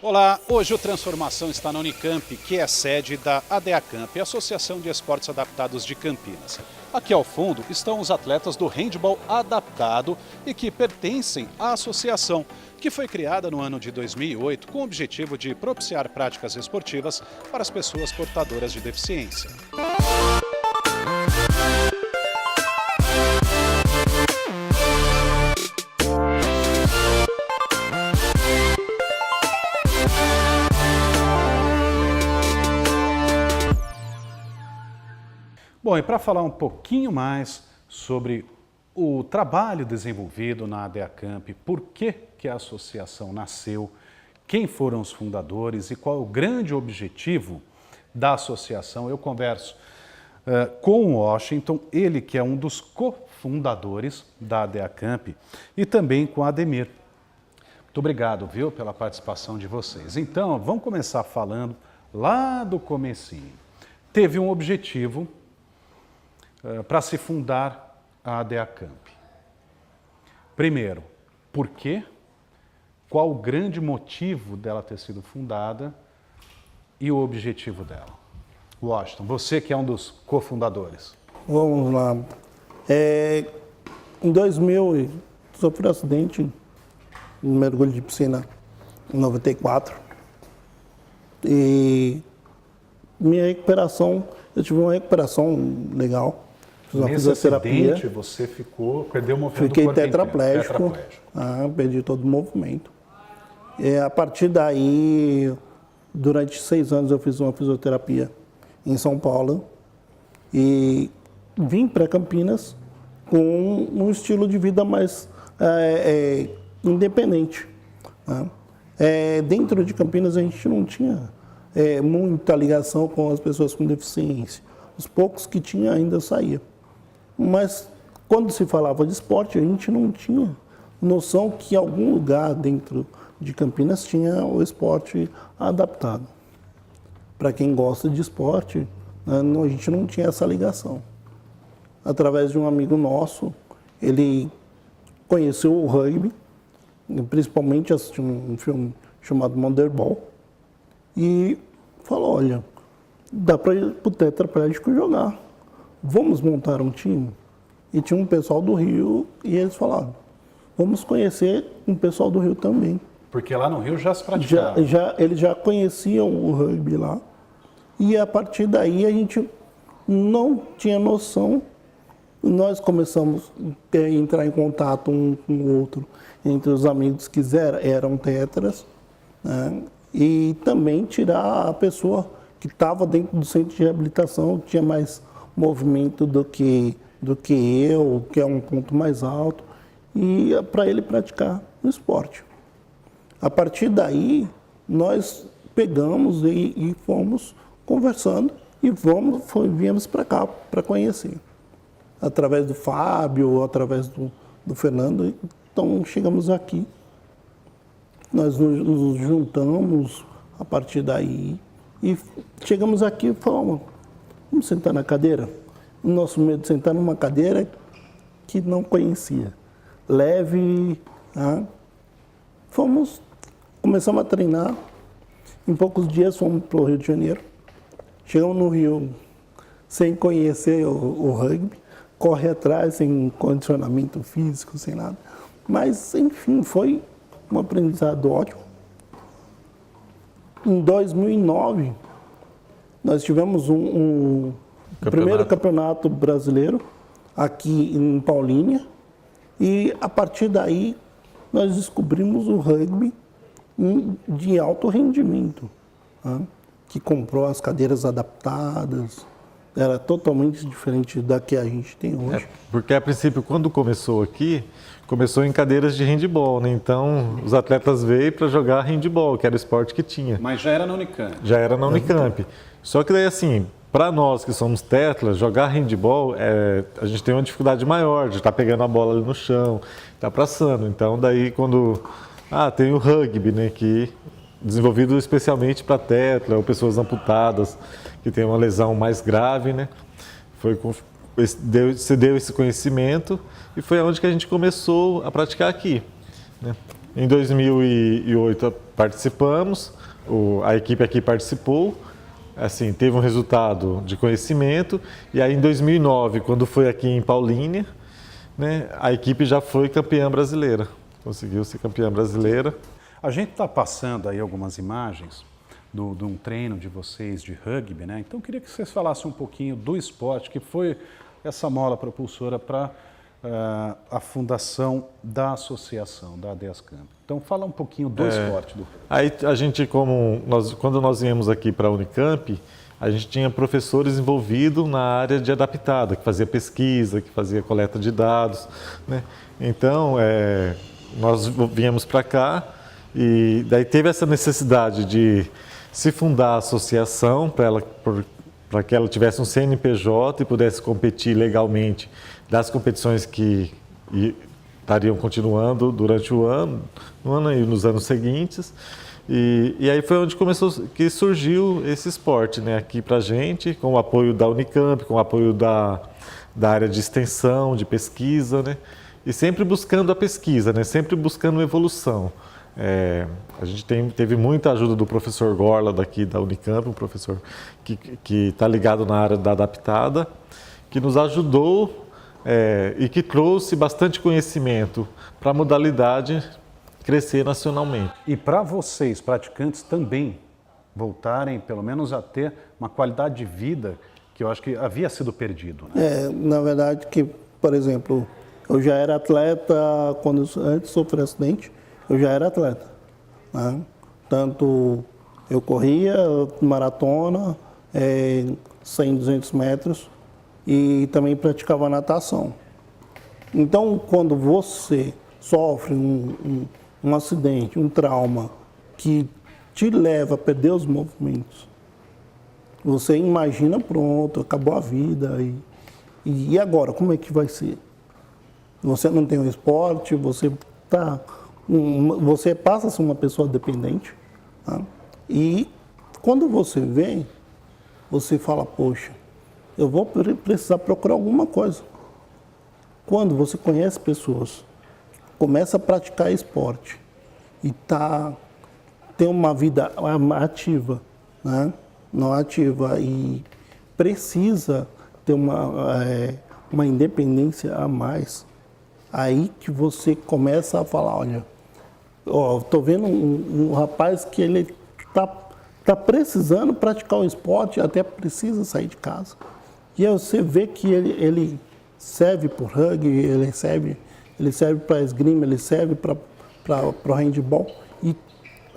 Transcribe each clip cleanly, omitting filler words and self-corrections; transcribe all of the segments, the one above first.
Olá, hoje o Transformação está na Unicamp, que é sede da ADEACamp, Associação de Esportes Adaptados de Campinas. Aqui ao fundo estão os atletas do handebol adaptado e que pertencem à associação, que foi criada no ano de 2008 com o objetivo de propiciar práticas esportivas para as pessoas portadoras de deficiência. Bom, e para falar um pouquinho mais sobre o trabalho desenvolvido na ADEACamp, por que a associação nasceu, quem foram os fundadores e qual é o grande objetivo da associação, eu converso com o Washington, ele que é um dos cofundadores da ADEACamp, e também com o Ademir. Muito obrigado, viu, pela participação de vocês. Então, vamos começar falando lá do comecinho. Teve um objetivo para se fundar a ADEACamp. Primeiro, por quê? Qual o grande motivo dela ter sido fundada e o objetivo dela? Washington, você que é um dos cofundadores. Vamos lá. Em 2000, sofri um acidente no mergulho de piscina em 94. E minha recuperação, eu tive uma recuperação legal. Nesse acidente você perdeu o movimento do corpo. Fiquei tetraplégico. Perdi todo o movimento. E a partir daí, durante 6 anos eu fiz uma fisioterapia em São Paulo e vim para Campinas com um estilo de vida mais independente. Dentro de Campinas a gente não tinha muita ligação com as pessoas com deficiência. Os poucos que tinha ainda saía. Mas quando se falava de esporte, a gente não tinha noção que em algum lugar dentro de Campinas tinha o esporte adaptado. Para quem gosta de esporte, a gente não tinha essa ligação. Através de um amigo nosso, ele conheceu o rugby, principalmente assistiu um filme chamado Moneyball, e falou, olha, dá para o tetraplégico jogar. Vamos montar um time? E tinha um pessoal do Rio e eles falaram, vamos conhecer um pessoal do Rio também. Porque lá no Rio já se praticava. Eles já conheciam o rugby lá. E a partir daí a gente não tinha noção. Nós começamos a entrar em contato um com o outro, entre os amigos que eram tetras, né? E também tirar a pessoa que estava dentro do centro de reabilitação, tinha mais movimento do que eu, que é um ponto mais alto, e para ele praticar o esporte. A partir daí, nós pegamos e fomos conversando e viemos para cá para conhecer. Através do Fábio, através do Fernando, então chegamos aqui. Nós nos juntamos a partir daí e chegamos aqui e falamos, vamos sentar na cadeira? O nosso medo de sentar numa cadeira que não conhecia. Leve, começamos a treinar. Em poucos dias fomos para o Rio de Janeiro. Chegamos no Rio sem conhecer o rugby, corre atrás, sem condicionamento físico, sem nada. Mas, enfim, foi um aprendizado ótimo. Em 2009, nós tivemos o primeiro campeonato brasileiro aqui em Paulínia e a partir daí nós descobrimos o rugby de alto rendimento, que comprou as cadeiras adaptadas, era totalmente diferente da que a gente tem hoje. Porque a princípio, quando começou aqui, começou em cadeiras de handebol, né? Então os atletas veio para jogar handebol, que era o esporte que tinha. Mas já era na Unicamp. Já era na Unicamp. Só que daí assim, para nós que somos tetras, jogar handebol, a gente tem uma dificuldade maior de estar pegando a bola ali no chão, tá passando. Então daí quando tem o rugby, né, que desenvolvido especialmente para tetra ou pessoas amputadas que têm uma lesão mais grave, né? Se deu esse conhecimento e foi onde que a gente começou a praticar aqui, né? Em 2008 participamos, a equipe aqui participou, assim, teve um resultado de conhecimento, e aí em 2009, quando foi aqui em Paulínia, né, a equipe já foi campeã brasileira, conseguiu ser campeã brasileira. A gente está passando aí algumas imagens de um treino de vocês de rugby, né? Então eu queria que vocês falassem um pouquinho do esporte, que foi essa mola propulsora para a fundação da associação, da ADESCAMP. Então fala um pouquinho do esporte. Aí a gente, quando nós viemos aqui para a Unicamp, a gente tinha professores envolvidos na área de adaptada, que fazia pesquisa, que fazia coleta de dados, né? Então, nós viemos para cá e daí teve essa necessidade de se fundar a associação para que ela tivesse um CNPJ e pudesse competir legalmente das competições que estariam continuando durante o ano, e nos anos seguintes. E aí foi onde que surgiu esse esporte, né, aqui para a gente, com o apoio da Unicamp, com o apoio da área de extensão, de pesquisa, né, e sempre buscando a pesquisa, né, sempre buscando evolução. A gente teve muita ajuda do professor Gorla daqui da Unicamp, um professor que está ligado na área da adaptada, que nos ajudou e que trouxe bastante conhecimento para a modalidade crescer nacionalmente. E para vocês, praticantes, também voltarem, pelo menos, a ter uma qualidade de vida que eu acho que havia sido perdido, né? Na verdade, que, por exemplo, eu já era atleta, antes de sofrer acidente, eu já era atleta, né? Tanto eu corria maratona, 100, 200 metros e também praticava natação. Então, quando você sofre um acidente, um trauma que te leva a perder os movimentos, você imagina, pronto, acabou a vida. E agora, como é que vai ser? Você não tem um esporte, você passa a ser uma pessoa dependente. Tá? E quando você vê, você fala, poxa, eu vou precisar procurar alguma coisa. Quando você conhece pessoas, começa a praticar esporte e tem uma vida ativa, né? Não ativa, e precisa ter uma independência a mais, aí que você começa a falar, olha, estou vendo um rapaz que ele tá precisando praticar o esporte, até precisa sair de casa. E aí você vê que ele serve para o rugby, ele serve para esgrima, ele serve para o handball. E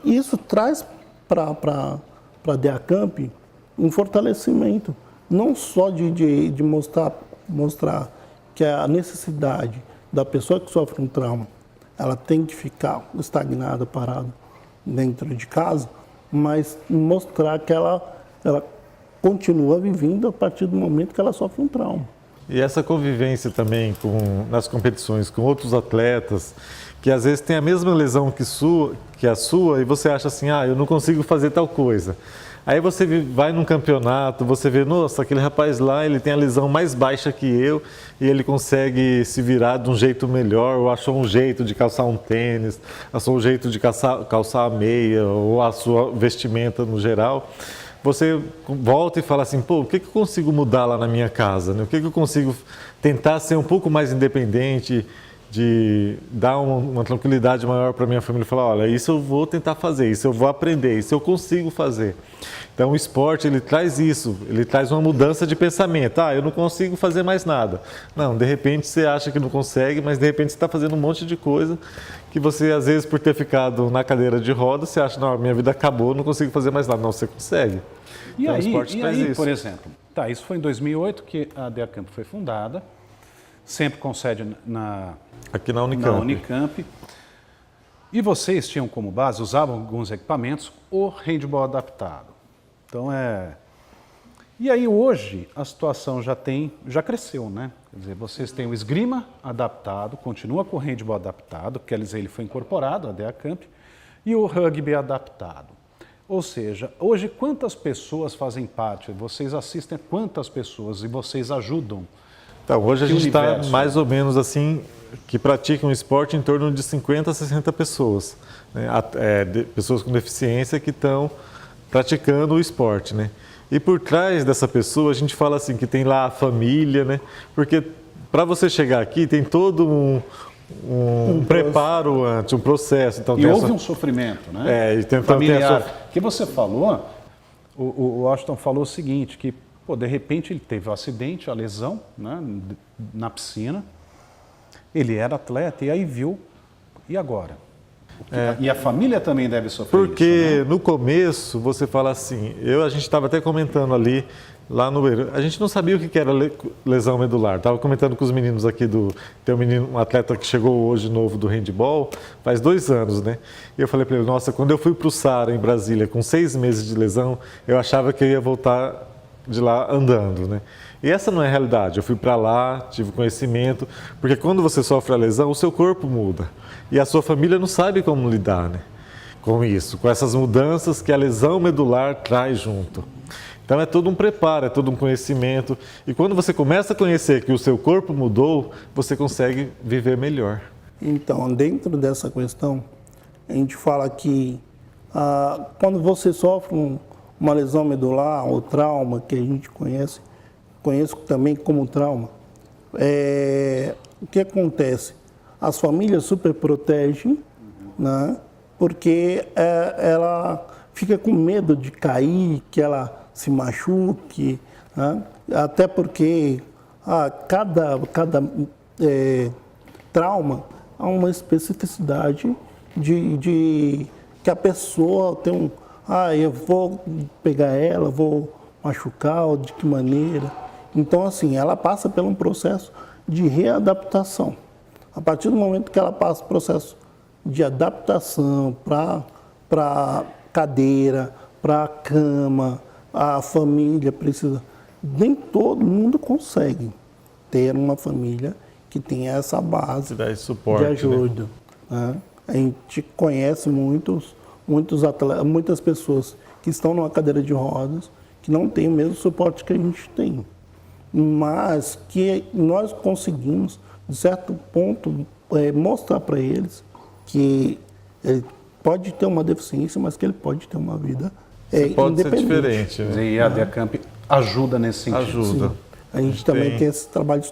isso traz para a DEACAMP um fortalecimento, não só de mostrar que a necessidade da pessoa que sofre um trauma, ela tem que ficar estagnada, parada dentro de casa, mas mostrar que ela continua vivendo a partir do momento que ela sofre um trauma. E essa convivência também nas competições com outros atletas, que às vezes tem a mesma lesão que a sua, e você acha assim, eu não consigo fazer tal coisa. Aí você vai num campeonato, você vê, nossa, aquele rapaz lá, ele tem a lesão mais baixa que eu, e ele consegue se virar de um jeito melhor, ou achou um jeito de calçar um tênis, achou um jeito de calçar a meia, ou a sua vestimenta no geral. Você volta e fala assim, pô, o que eu consigo mudar lá na minha casa? Né? O que eu consigo tentar ser um pouco mais independente, de dar uma tranquilidade maior para minha família, falar, olha, isso eu vou tentar fazer, isso eu vou aprender, isso eu consigo fazer. Então o esporte, ele traz isso, ele traz uma mudança de pensamento. Eu não consigo fazer mais nada. Não, de repente você acha que não consegue, mas de repente você está fazendo um monte de coisa que você, às vezes, por ter ficado na cadeira de rodas, você acha, não, minha vida acabou, não consigo fazer mais nada. Não, você consegue. E então, aí, o esporte traz isso. Por exemplo, isso foi em 2008 que a DEACAMP foi fundada, sempre com sede aqui na Unicamp. Na Unicamp. E vocês tinham como base, usavam alguns equipamentos, o handball adaptado. Então E aí hoje a situação já cresceu, né? Quer dizer, vocês têm o esgrima adaptado, continua com o handball adaptado, quer dizer, ele foi incorporado à DEACAMP, e o rugby adaptado. Ou seja, hoje quantas pessoas fazem parte? Vocês assistem a quantas pessoas e vocês ajudam? Então, hoje a gente está mais ou menos assim, que praticam esporte em torno de 50 a 60 pessoas, né? Pessoas com deficiência que estão praticando o esporte, né? E por trás dessa pessoa a gente fala assim que tem lá a família, né? Porque para você chegar aqui tem todo um preparo antes, um processo. Então, E houve um sofrimento, né? E tem familiar. Que você falou, o Washington falou o seguinte, que de repente ele teve um acidente, a lesão, né, na piscina, ele era atleta e aí viu, e agora? E a família também deve sofrer Porque isso, né? no começo você fala assim, a gente estava até comentando ali, lá no Beira, a gente não sabia o que era lesão medular. Estava comentando com os meninos aqui tem um atleta que chegou hoje novo do handball, faz 2 anos, né? E eu falei para ele, nossa, quando eu fui para o Saara em Brasília com 6 meses de lesão, eu achava que eu ia voltar de lá andando, né? E essa não é a realidade. Eu fui para lá, tive conhecimento, porque quando você sofre a lesão, o seu corpo muda. E a sua família não sabe como lidar, né, com isso, com essas mudanças que a lesão medular traz junto. Então é todo um preparo, é todo um conhecimento. E quando você começa a conhecer que o seu corpo mudou, você consegue viver melhor. Então, dentro dessa questão, a gente fala que quando você sofre uma lesão medular ou trauma, que a gente conheço também como trauma, o que acontece? As famílias super protegem, né? Porque ela fica com medo de cair, que ela se machuque, né? Até porque cada trauma há uma especificidade de que a pessoa tem eu vou pegar ela, vou machucar, ou de que maneira. Então, assim, ela passa por um processo de readaptação. A partir do momento que ela passa o processo de adaptação para cadeira, para cama, a família precisa. Nem todo mundo consegue ter uma família que tenha essa base suporte, de ajuda. Né? A gente conhece muitas pessoas que estão numa cadeira de rodas que não têm o mesmo suporte que a gente tem, mas que nós conseguimos, de certo ponto, mostrar para eles que ele pode ter uma deficiência, mas que ele pode ter uma vida pode ser independente. diferente. Né? E a DEACamp ajuda nesse sentido. Ajuda. Sim. A gente também tem esse trabalho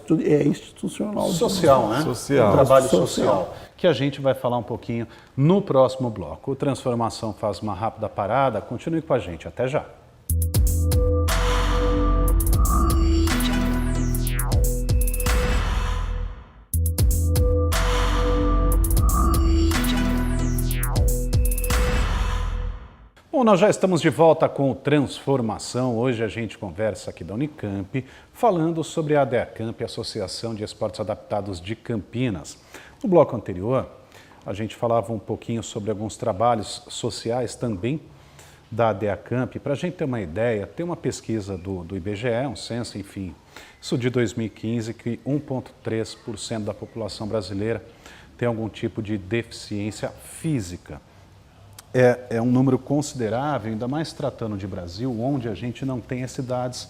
institucional. Social, né? Social. Um trabalho social, que a gente vai falar um pouquinho no próximo bloco. O Transformação faz uma rápida parada. Continue com a gente. Até já. Bom, nós já estamos de volta com o Transformação. Hoje a gente conversa aqui da Unicamp, falando sobre a DEACamp, Associação de Esportes Adaptados de Campinas. No bloco anterior, a gente falava um pouquinho sobre alguns trabalhos sociais também da DEACamp. Para a gente ter uma ideia, tem uma pesquisa do IBGE, um censo, enfim, isso de 2015, que 1,3% da população brasileira tem algum tipo de deficiência física. É um número considerável, ainda mais tratando de Brasil, onde a gente não tem as cidades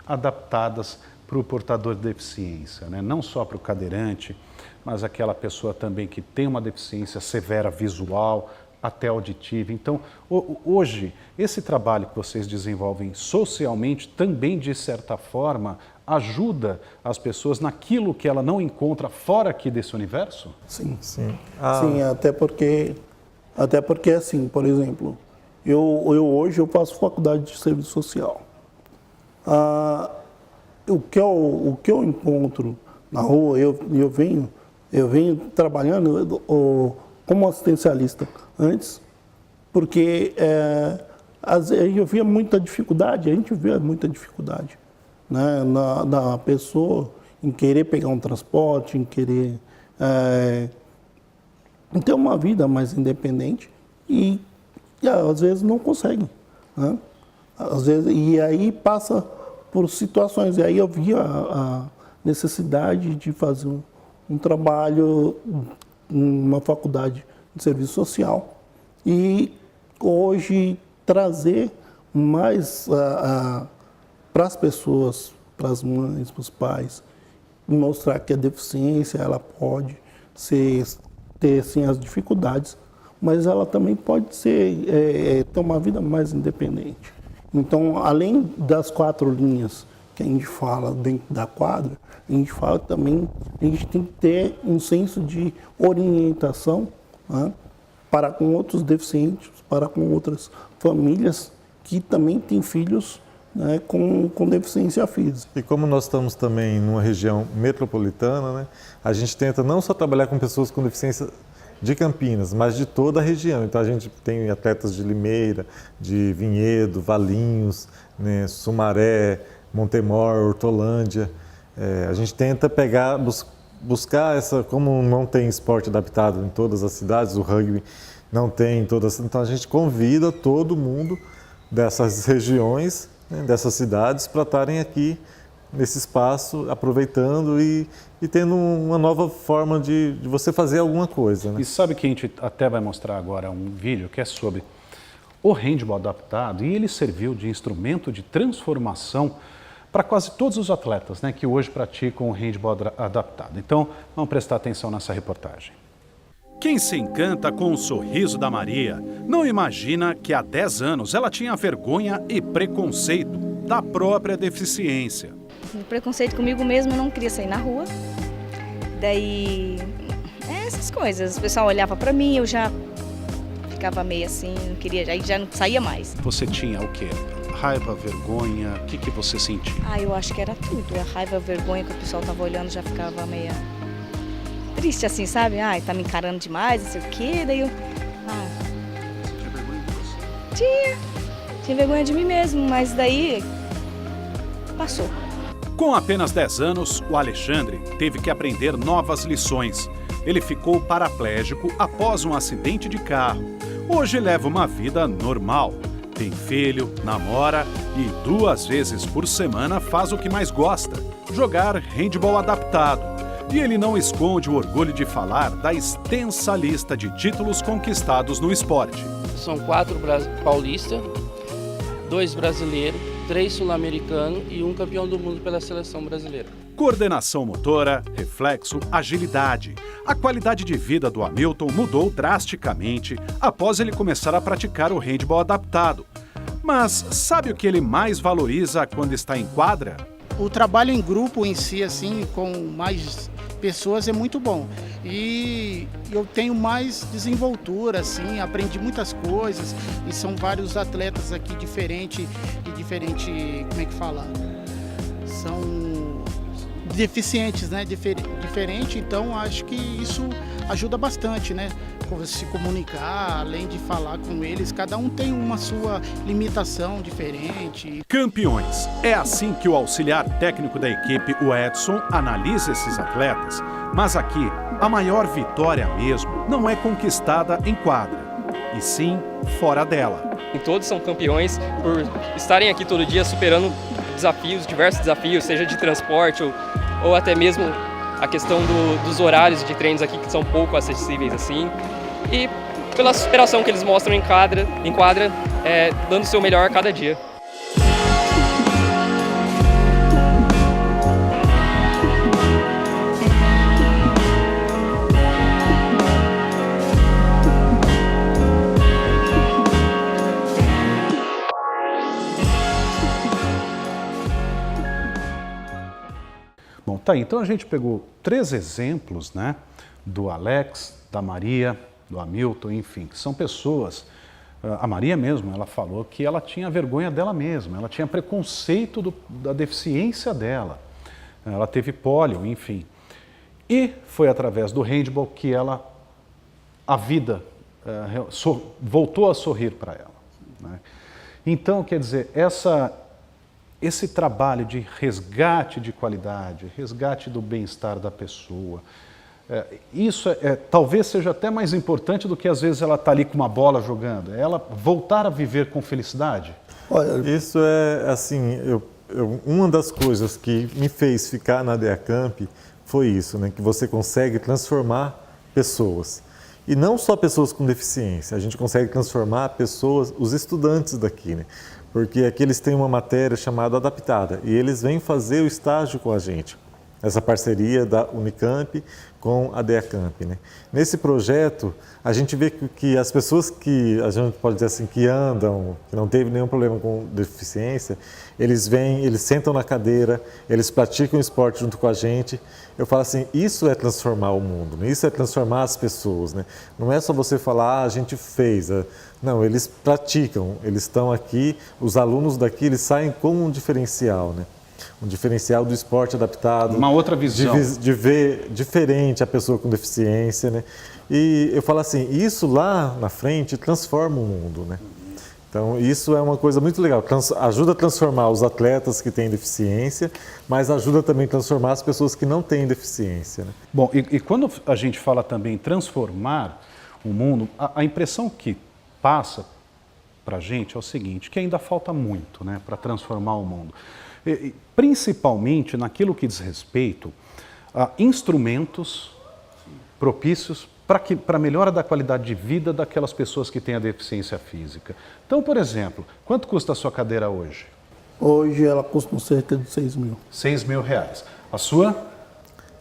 adaptadas para o portador de deficiência, né? Não só para o cadeirante, mas aquela pessoa também que tem uma deficiência severa visual, até auditiva. Então, hoje, esse trabalho que vocês desenvolvem socialmente também, de certa forma, ajuda as pessoas naquilo que ela não encontra fora aqui desse universo? Sim. Sim. Sim, até porque, assim, por exemplo, eu hoje eu faço faculdade de serviço social. O que eu encontro na rua, eu venho trabalhando como assistencialista antes, porque eu via muita dificuldade, a gente vê muita dificuldade, né, na pessoa em querer pegar um transporte, em querer ter uma vida mais independente e às vezes não consegue, né? Às vezes, e aí passa por situações, e aí eu vi a necessidade de fazer um trabalho numa faculdade de serviço social e hoje trazer mais para as pessoas, para as mães, para os pais, mostrar que a deficiência ela pode ter assim, as dificuldades, mas ela também pode ter uma vida mais independente. Então, além das 4 linhas que a gente fala dentro da quadra, a gente fala também, a gente tem que ter um senso de orientação, né, para com outros deficientes, para com outras famílias que também têm filhos, né, com deficiência física. E como nós estamos também numa região metropolitana, né, a gente tenta não só trabalhar com pessoas com deficiência de Campinas, mas de toda a região. Então a gente tem atletas de Limeira, de Vinhedo, Valinhos, né, Sumaré, Montemor, Hortolândia. A gente tenta buscar essa, como não tem esporte adaptado em todas as cidades, o rugby não tem em todas, então a gente convida todo mundo dessas regiões, né, dessas cidades, para estarem aqui nesse espaço, aproveitando e tendo uma nova forma de você fazer alguma coisa. Né? E sabe que a gente até vai mostrar agora um vídeo que é sobre o handball adaptado, e ele serviu de instrumento de transformação para quase todos os atletas, né, que hoje praticam o handball adaptado. Então, vamos prestar atenção nessa reportagem. Quem se encanta com o sorriso da Maria não imagina que há 10 anos ela tinha vergonha e preconceito da própria deficiência. O preconceito comigo mesmo, eu não queria sair na rua. Daí, essas coisas. O pessoal olhava pra mim, eu já ficava meio assim, não queria, aí já não saía mais. Você tinha o quê? Raiva, vergonha? O que você sentia? Eu acho que era tudo. A raiva, a vergonha que o pessoal tava olhando, já ficava meio triste assim, sabe? Tá me encarando demais, não sei o quê. Daí eu... Tinha vergonha de você? Tinha vergonha de mim mesmo, mas daí passou. Com apenas 10 anos, o Alexandre teve que aprender novas lições. Ele ficou paraplégico após um acidente de carro. Hoje leva uma vida normal. Tem filho, namora e 2 vezes por semana faz o que mais gosta, jogar handball adaptado. E ele não esconde o orgulho de falar da extensa lista de títulos conquistados no esporte. São 4 paulistas, 2 brasileiros, 3 sul-americanos e 1 campeão do mundo pela seleção brasileira. Coordenação motora, reflexo, agilidade. A qualidade de vida do Hamilton mudou drasticamente após ele começar a praticar o handball adaptado. Mas sabe o que ele mais valoriza quando está em quadra? O trabalho em grupo em si, assim, com mais pessoas é muito bom. E eu tenho mais desenvoltura, assim, aprendi muitas coisas. E são vários atletas aqui diferente, como é que fala? São deficientes, né? Diferente, então acho que isso ajuda bastante, né? Se comunicar, além de falar com eles, cada um tem uma sua limitação diferente. Campeões. É assim que o auxiliar técnico da equipe, o Edson, analisa esses atletas. Mas aqui, a maior vitória mesmo não é conquistada em quadra, e sim fora dela. E todos são campeões por estarem aqui todo dia superando desafios, diversos desafios, seja de transporte ou até mesmo a questão dos horários de treinos aqui que são pouco acessíveis assim. E pela superação que eles mostram em quadra, dando o seu melhor a cada dia. Bom, tá aí. Então a gente pegou 3 exemplos, né, do Alex, da Maria, do Hamilton, enfim, que são pessoas. A Maria mesmo, ela falou que ela tinha vergonha dela mesma, ela tinha preconceito da deficiência dela, ela teve pólio, enfim. E foi através do handball que a vida voltou a sorrir para ela. Né? Então, quer dizer, esse trabalho de resgate de qualidade, resgate do bem-estar da pessoa, isso talvez seja até mais importante do que às vezes ela está ali com uma bola jogando, é ela voltar a viver com felicidade. Olha, isso é assim, uma das coisas que me fez ficar na DEACamp foi isso, né, que você consegue transformar pessoas. E não só pessoas com deficiência, a gente consegue transformar pessoas, os estudantes daqui, né? Porque aqui eles têm uma matéria chamada adaptada e eles vêm fazer o estágio com a gente. essa parceria da Unicamp com a DEACamp, né? Nesse projeto, a gente vê que as pessoas que, a gente pode dizer assim, que andam, que não teve nenhum problema com deficiência, eles vêm, eles sentam na cadeira, eles praticam esporte junto com a gente. Eu falo assim, isso é transformar o mundo, né? Isso é transformar as pessoas, né? Não é só você falar, a gente fez. Não, eles praticam, eles estão aqui, os alunos daqui, eles saem com um diferencial, né? Um diferencial do esporte adaptado. Uma outra visão. De ver diferente a pessoa com deficiência, né? E eu falo assim, isso lá na frente transforma o mundo, né? Então, isso é uma coisa muito legal. Ajuda a transformar os atletas que têm deficiência, mas ajuda também a transformar as pessoas que não têm deficiência, né? Bom, e quando a gente fala também em transformar o mundo, a impressão que passa para a gente é o seguinte, que ainda falta muito, né, para transformar o mundo. Principalmente naquilo que diz respeito a instrumentos propícios para a melhora da qualidade de vida daquelas pessoas que têm a deficiência física. Então, por exemplo, quanto custa a sua cadeira hoje? Hoje ela custa cerca de 6 mil. 6 mil reais. A sua?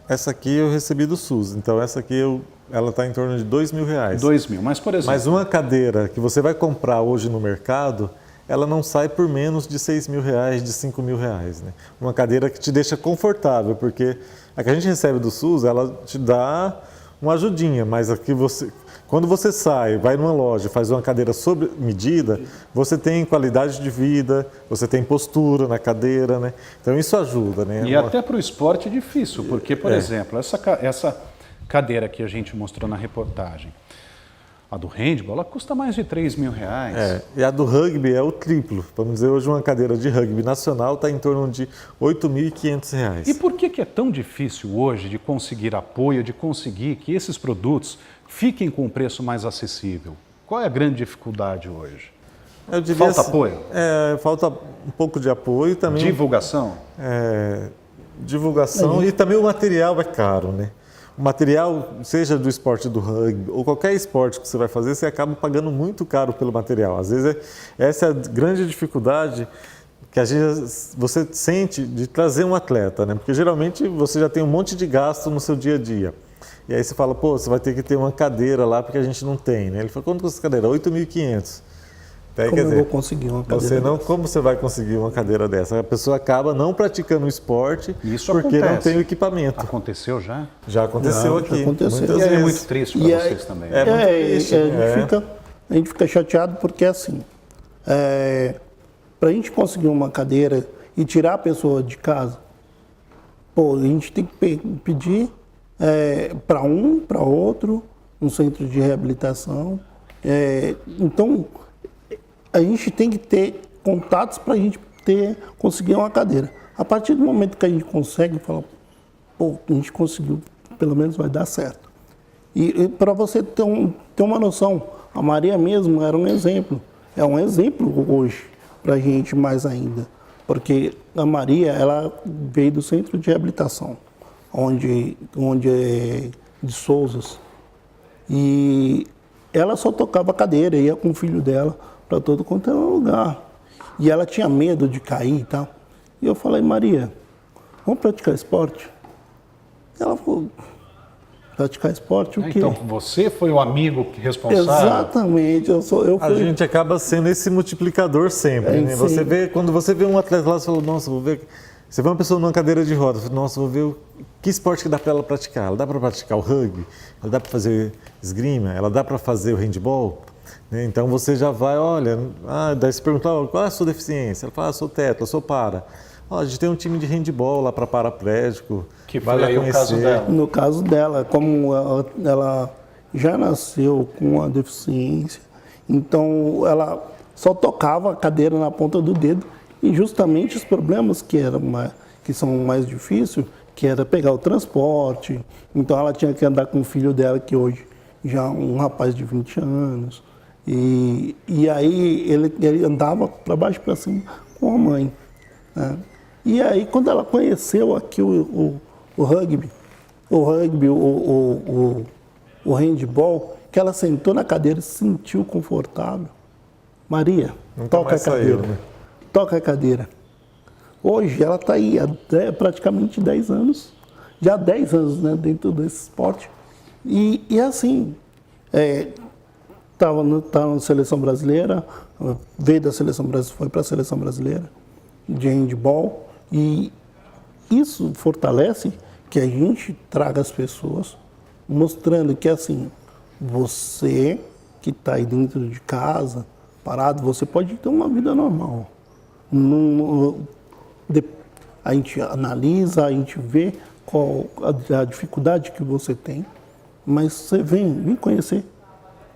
Essa aqui eu recebi do SUS, então essa aqui ela está em torno de 2 mil reais. 2 mil, mas por exemplo... Mas uma cadeira que você vai comprar hoje no mercado, ela não sai por menos de 6 mil reais, de 5 mil reais, né? Uma cadeira que te deixa confortável, porque a que a gente recebe do SUS, ela te dá uma ajudinha, mas aqui quando você sai, vai numa loja, faz uma cadeira sob medida, você tem qualidade de vida, você tem postura na cadeira, né? Então isso ajuda, né? E até para o esporte é difícil, porque, por exemplo, essa cadeira que a gente mostrou na reportagem, a do handball, ela custa mais de 3 mil reais. E a do rugby é o triplo. Vamos dizer, hoje uma cadeira de rugby nacional está em torno de 8.500 reais. E por que é tão difícil hoje de conseguir apoio, de conseguir que esses produtos fiquem com um preço mais acessível? Qual é a grande dificuldade hoje? Eu diria Falta assim, apoio? Falta um pouco de apoio também. Divulgação? Divulgação e também o material é caro, né? O material, seja do esporte do rugby ou qualquer esporte que você vai fazer, você acaba pagando muito caro pelo material. Às vezes, essa é a grande dificuldade que às vezes você sente de trazer um atleta, né? Porque geralmente você já tem um monte de gasto no seu dia a dia. E aí você fala, pô, você vai ter que ter uma cadeira lá porque a gente não tem, né? Ele falou, quanto custa essa cadeira? 8.500. Como eu vou conseguir uma cadeira dessa? Como você vai conseguir uma cadeira dessa? A pessoa acaba não praticando o esporte porque não tem o equipamento. Aconteceu já? Já aconteceu aqui. Já aconteceu. Muitas E vezes. é muito triste para vocês também. É muito triste. A gente fica chateado porque assim, para a gente conseguir uma cadeira e tirar a pessoa de casa, a gente tem que pedir para outro, um centro de reabilitação. Então, a gente tem que ter contatos para a gente conseguir uma cadeira. A partir do momento que a gente consegue, fala, a gente conseguiu, pelo menos vai dar certo. E para você ter uma noção, a Maria mesmo era um exemplo. É um exemplo hoje para a gente mais ainda. Porque a Maria, ela veio do centro de reabilitação, onde é de Souzas. E ela só tocava cadeira, ia com o filho dela para todo quanto era lugar. E ela tinha medo de cair e tal. E eu falei, Maria, vamos praticar esporte? Ela falou, praticar esporte o quê? Então, você foi o amigo responsável? Exatamente. A gente acaba sendo esse multiplicador sempre, né? Quando você vê um atleta lá, você fala, nossa, vou ver... Você vê uma pessoa numa cadeira de rodas, você fala, nossa, vou ver que esporte que dá para ela praticar. Ela dá para praticar o rugby? Ela dá para fazer esgrima? Ela dá para fazer o handball? Então você já vai, olha, daí você pergunta, qual é a sua deficiência? Ela fala, sou tetra, sou para. A gente tem um time de handball lá para paraplégico. Que foi aí o caso dela. No caso dela, como ela já nasceu com a deficiência, então ela só tocava a cadeira na ponta do dedo e justamente os problemas que são mais difíceis, que era pegar o transporte, então ela tinha que andar com o filho dela, que hoje já é um rapaz de 20 anos, e aí ele andava para baixo e para cima com a mãe, né? E aí quando ela conheceu aqui o rugby, o handball, que ela sentou na cadeira e se sentiu confortável. Maria, toca a cadeira. Toca a cadeira. Hoje ela está aí há praticamente 10 anos já há 10 anos, né, dentro desse esporte. E assim, estava na seleção brasileira, veio da seleção brasileira, foi para a seleção brasileira de handball, e isso fortalece que a gente traga as pessoas mostrando que assim, você que está aí dentro de casa, parado, você pode ter uma vida normal. A gente analisa, a gente vê qual a dificuldade que você tem, mas você vem conhecer.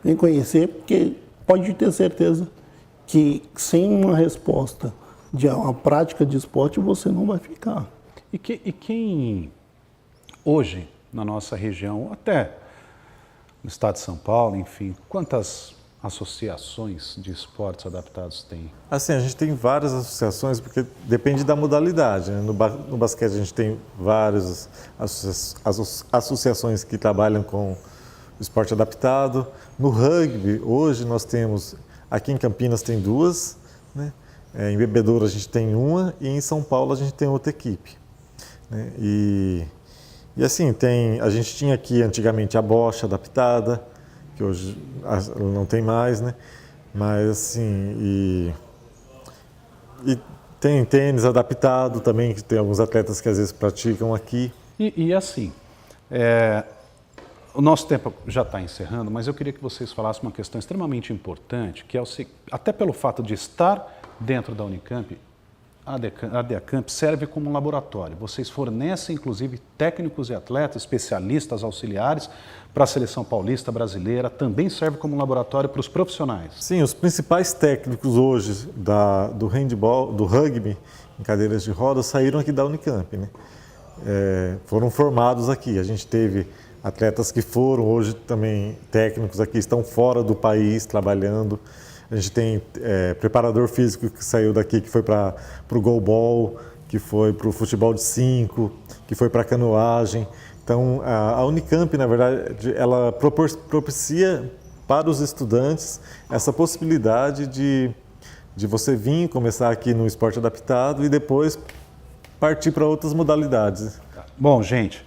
Vem conhecer, porque pode ter certeza que sem uma resposta de uma prática de esporte, você não vai ficar. E quem hoje, na nossa região, até no estado de São Paulo, enfim, quantas associações de esportes adaptados tem? Assim, a gente tem várias associações, porque depende da modalidade, né? No basquete a gente tem várias associações que trabalham com o esporte adaptado. No rugby, hoje nós temos, aqui em Campinas tem 2, né? Em Bebedouro a gente tem uma e em São Paulo a gente tem outra equipe, né? E assim, a gente tinha aqui antigamente a bocha adaptada, que hoje não tem mais, né? Mas assim, e tem tênis adaptado também, que tem alguns atletas que às vezes praticam aqui. E assim, o nosso tempo já está encerrando, mas eu queria que vocês falassem uma questão extremamente importante, que é até pelo fato de estar dentro da Unicamp, a ADEACamp serve como um laboratório. Vocês fornecem, inclusive, técnicos e atletas, especialistas, auxiliares para a seleção paulista, brasileira, também serve como um laboratório para os profissionais. Sim, os principais técnicos hoje do handball, do rugby, em cadeiras de rodas, saíram aqui da Unicamp, né? Foram formados aqui. A gente teve atletas que foram, hoje também técnicos aqui, estão fora do país trabalhando. A gente tem preparador físico que saiu daqui, que foi para o goalball, que foi para o futebol de 5, que foi para a canoagem. Então, a Unicamp, na verdade, ela propicia para os estudantes essa possibilidade de você vir começar aqui no esporte adaptado e depois partir para outras modalidades. Bom, gente,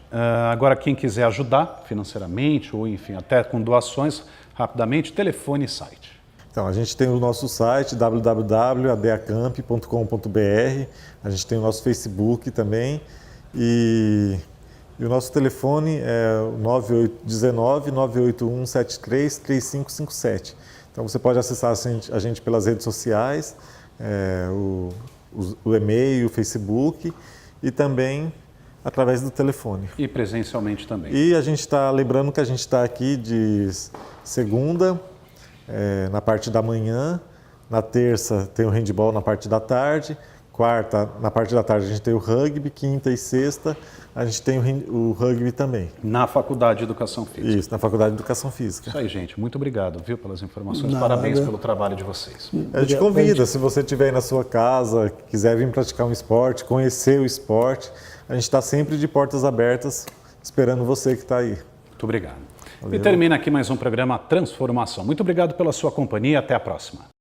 agora quem quiser ajudar financeiramente ou, enfim, até com doações, rapidamente, telefone e site. Então, a gente tem o nosso site www.adeacamp.com.br, a gente tem o nosso Facebook também e o nosso telefone é o 9819-981-733557. Então, você pode acessar a gente pelas redes sociais, o e-mail, o Facebook e também através do telefone. E presencialmente também. E a gente está lembrando que a gente está aqui de segunda, na parte da manhã, na terça tem o handball na parte da tarde, quarta, na parte da tarde a gente tem o rugby, quinta e sexta a gente tem o rugby também. Na Faculdade de Educação Física. Isso, na Faculdade de Educação Física. Isso aí, gente. Muito obrigado, viu, pelas informações. Parabéns pelo trabalho de vocês. A gente convida, se você estiver aí na sua casa, quiser vir praticar um esporte, conhecer o esporte, a gente está sempre de portas abertas, esperando você que está aí. Muito obrigado. Valeu. E termina aqui mais um programa Transformação. Muito obrigado pela sua companhia. Até a próxima.